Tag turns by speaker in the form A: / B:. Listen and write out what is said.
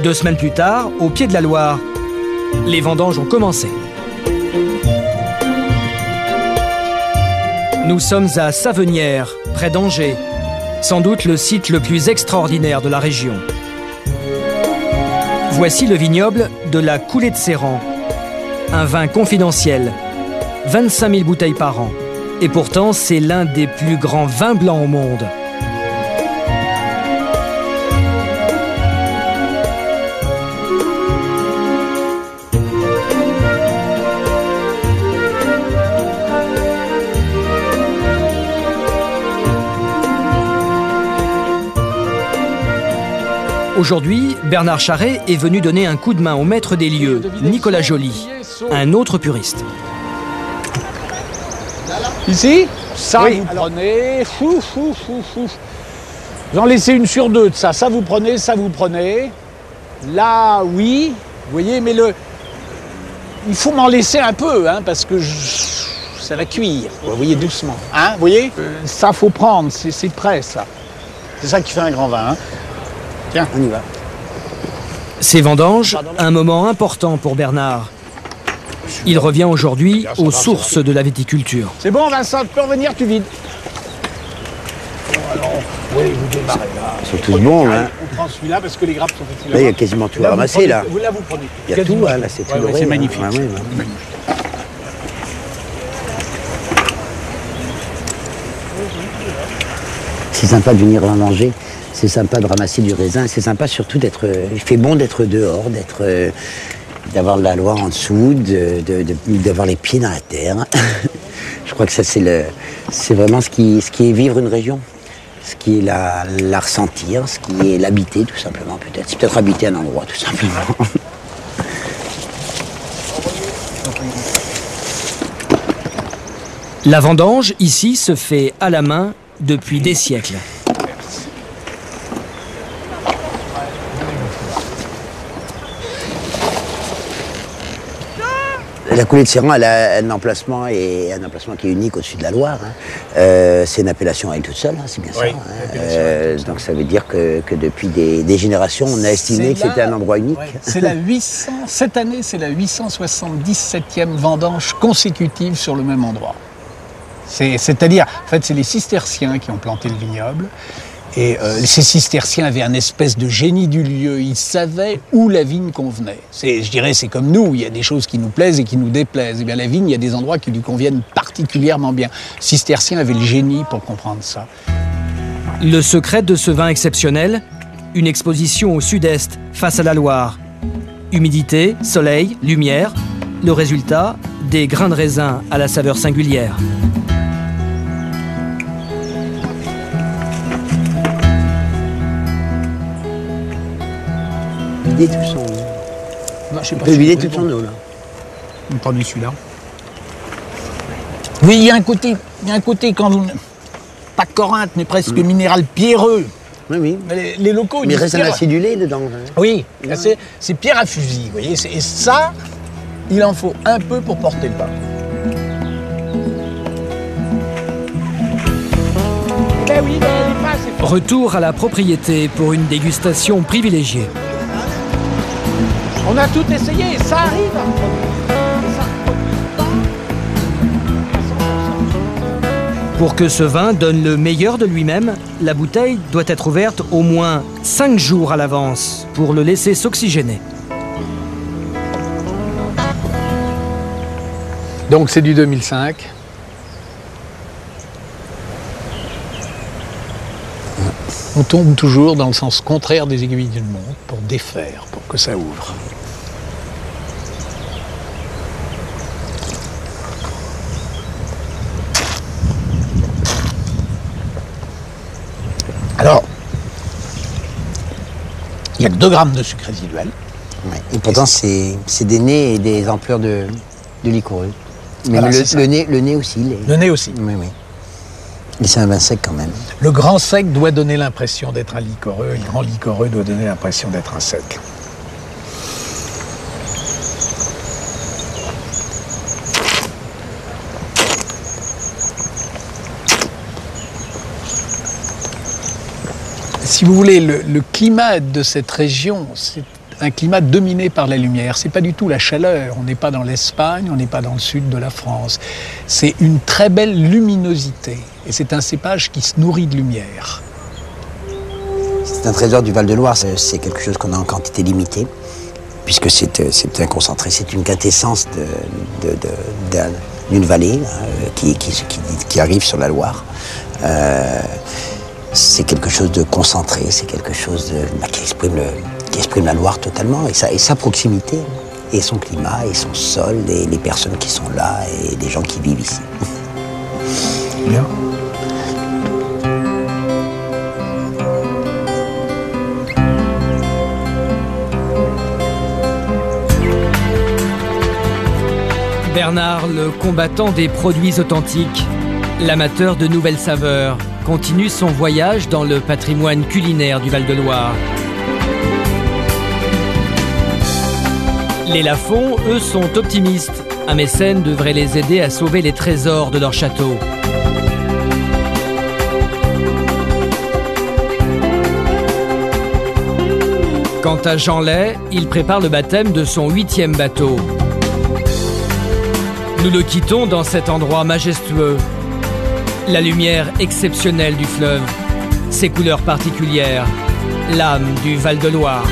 A: 2 semaines plus tard, au pied de la Loire, les vendanges ont commencé. Nous sommes à Savenières, près d'Angers, sans doute le site le plus extraordinaire de la région. Voici le vignoble de la Coulée de Séran, un vin confidentiel, 25 000 bouteilles par an. Et pourtant, c'est l'un des plus grands vins blancs au monde. Aujourd'hui, Bernard Charret est venu donner un coup de main au maître des lieux, Nicolas Joly, un autre puriste.
B: Ici, ça oui, vous prenez, Vous en laissez une sur 2 de ça, ça vous prenez, ça vous prenez. Là, oui, vous voyez, mais il faut m'en laisser un peu, hein, parce que ça va cuire, vous voyez, doucement. Hein, vous voyez, ça, faut prendre, c'est prêt, ça. C'est ça qui fait un grand vin, hein. Tiens, on y va.
A: Ces vendanges, un moment important pour Bernard. Il revient aujourd'hui aux sources de la viticulture.
B: C'est bon, Vincent, tu peux revenir, tu vides. Bon, alors, oui, vous démarrez là.
C: Ils sont tous bons, hein.
B: On prend celui-là parce que les grappes sont faciles à
C: là, il y a quasiment tout ramassé, là.
B: Là, vous prenez.
C: Il y a tout, hein, là, c'est tout doré.
B: C'est magnifique.
C: Ouais, ouais. C'est sympa de venir vendanger. C'est sympa de ramasser du raisin. C'est sympa surtout d'être... Il fait bon d'être dehors, d'avoir la Loire en dessous, d'avoir les pieds dans la terre. Je crois que ça, c'est vraiment ce qui est vivre une région. Ce qui est la ressentir, ce qui est l'habiter, tout simplement, peut-être. C'est peut-être habiter un endroit, tout simplement.
A: La vendange, ici, se fait à la main depuis des siècles.
C: La Coulée de Séran, elle a un emplacement qui est unique au-dessus de la Loire. Hein. C'est une appellation à elle toute seule, hein, c'est bien ça. Hein. Donc ça veut dire que depuis des générations, on a estimé que c'était un endroit unique.
B: Ouais, c'est cette année, c'est la 877e vendange consécutive sur le même endroit. C'est-à-dire, en fait, c'est les cisterciens qui ont planté le vignoble. Et ces cisterciens avaient un espèce de génie du lieu. Ils savaient où la vigne convenait. Je dirais, c'est comme nous. Il y a des choses qui nous plaisent et qui nous déplaisent. Et bien, la vigne, il y a des endroits qui lui conviennent particulièrement bien. Cisterciens avaient le génie pour comprendre ça.
A: Le secret de ce vin exceptionnel, une exposition au sud-est, face à la Loire. Humidité, soleil, lumière. Le résultat, des grains de raisin à la saveur singulière.
C: Vider tout son...
B: Non, je sais pas,
C: on peut vider toute son eau, là.
B: On prend celui-là. Oui, il y a un côté quand vous... Pas Corinthe, mais presque minéral pierreux.
C: Oui, oui.
B: Mais les locaux...
C: Mais il reste un acidulé dedans. Hein.
B: Oui, c'est pierre à fusil, vous voyez. Et ça, il en faut un peu pour porter le pas. Ben oui,
A: Retour à la propriété pour une dégustation privilégiée.
B: On a tout essayé, ça arrive.
A: Pour que ce vin donne le meilleur de lui-même, la bouteille doit être ouverte au moins 5 jours à l'avance pour le laisser s'oxygéner.
B: Donc c'est du 2005. On tombe toujours dans le sens contraire des aiguilles d'une montre pour défaire, pour que ça ouvre. Alors, il y a que 2 grammes de sucre résiduel.
C: Ouais. Et pourtant, c'est des nez et des ampleurs de liquoreux. Mais voilà, le nez aussi.
B: Le nez aussi.
C: Oui, oui. Et c'est un vin sec quand même.
B: Le grand sec doit donner l'impression d'être un liquoreux, et le grand liquoreux doit donner l'impression d'être un sec. Si vous voulez, le climat de cette région, c'est un climat dominé par la lumière. C'est pas du tout la chaleur. On n'est pas dans l'Espagne, on n'est pas dans le sud de la France. C'est une très belle luminosité. Et c'est un cépage qui se nourrit de lumière.
C: C'est un trésor du Val-de-Loire. C'est quelque chose qu'on a en quantité limitée, puisque c'est un concentré. C'est une quintessence d'une vallée qui arrive sur la Loire. C'est quelque chose de concentré, c'est quelque chose qui exprime la Loire totalement, et sa proximité, et son climat, et son sol, et les personnes qui sont là, et les gens qui vivent ici.
B: Bien.
A: Bernard, le combattant des produits authentiques, l'amateur de nouvelles saveurs, continue son voyage dans le patrimoine culinaire du Val-de-Loire. Les Lafont, eux, sont optimistes. Un mécène devrait les aider à sauver les trésors de leur château. Quant à Jean Lay, il prépare le baptême de son 8e bateau. Nous le quittons dans cet endroit majestueux. La lumière exceptionnelle du fleuve, ses couleurs particulières, l'âme du Val-de-Loire.